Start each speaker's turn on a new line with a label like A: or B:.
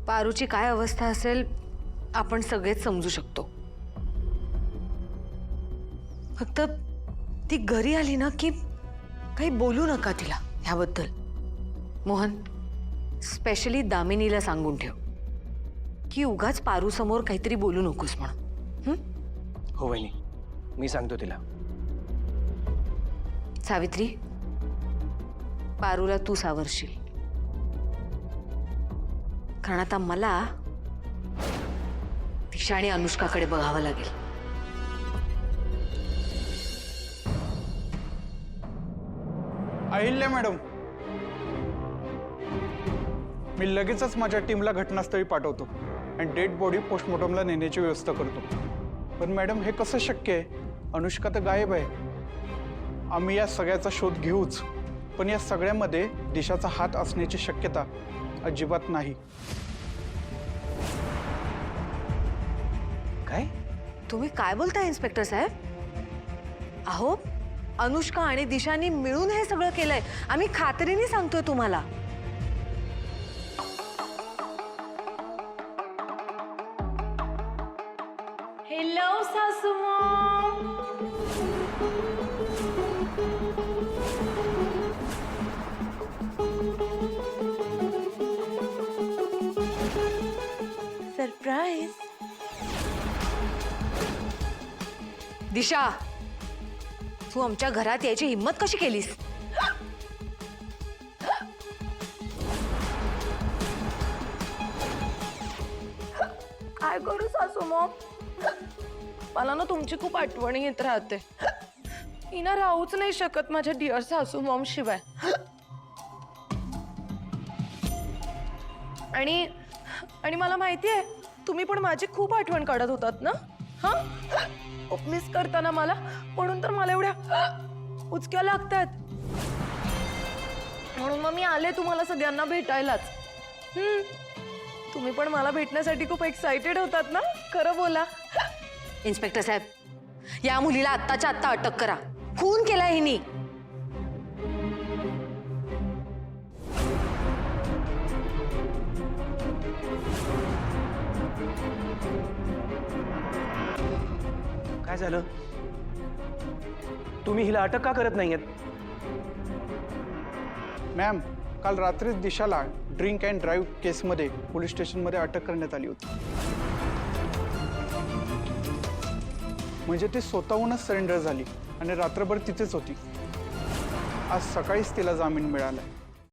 A: पारूची काय अवस्था असेल आपण सगळेच समजू शकतो। फक्त ती घरी आली ना की काही बोलू नका तिला ह्याबद्दल। मोहन, स्पेशली दामिनीला सांगून ठेव की उगाच पारू समोर काहीतरी बोलू नकोस म्हणून।
B: हो वहिनी, मी सांगतो तिला।
A: सावित्री, पारूला तू सावरशील, कारण आता मला दिशा आणि अनुष्काकडे बघावं लागेल।
C: अहिल्या मॅडम, मी लगेचच माझ्या टीमला घटनास्थळी पाठवतो आणि डेड बॉडी पोस्टमॉर्टमला नेण्याची व्यवस्था करतो। पण मॅडम, हे कसं शक्य आहे? अनुष्का तर गायब आहे। आम्ही या सगळ्याचा शोध घेऊच, पण या सगळ्यामध्ये दिशाचा हात असण्याची शक्यता अजिबात नाही।
B: काय?
A: तुम्ही काय बोलताय इन्स्पेक्टर साहेब? अहो, अनुष्का आणि दिशानी मिळून हे सगळं केलंय। आम्ही खात्रीने सांगतोय तुम्हाला।
D: हेलो सासू मॉम। सरप्राइज।
A: दिशा, तू आमच्या घरात यायची हिम्मत कशी केलीस?
D: काय करू सासू मॉम, मला ना तुमची खूप आठवण येत राहते। मी ना राहूच नाही शकत माझ्या डिअर सासू मॉम शिवाय। आणि आणि मला माहिती आहे तुम्ही पण माझी खूप आठवण काढत होतात ना। हा, खूप मिस करताना मला, म्हणून तर मला एवढ्या उचक्या लागतात। म्हणून मग मी आले तुम्हाला सगळ्यांना भेटायलाच। तुम्ही पण मला भेटण्यासाठी खूप एक्साइटेड होतात ना? खरं बोला।
A: इन्स्पेक्टर साहेब, या मुलीला आत्ताच्या आत्ता अटक करा। खून केलाय हिनी।
B: काय झालं? तुम्ही हिला अटक का करत नाहीयेत?
C: मॅम, काल रात्रीच दिशाला ड्रिंक अँड ड्राईव्ह केसमध्ये पोलीस स्टेशनमध्ये अटक करण्यात आली होती। म्हणजे ती स्वतःहूनच सरेंडर झाली आणि रात्रभर तिथेच होती। आज सकाळीच तिला जामीन मिळाला।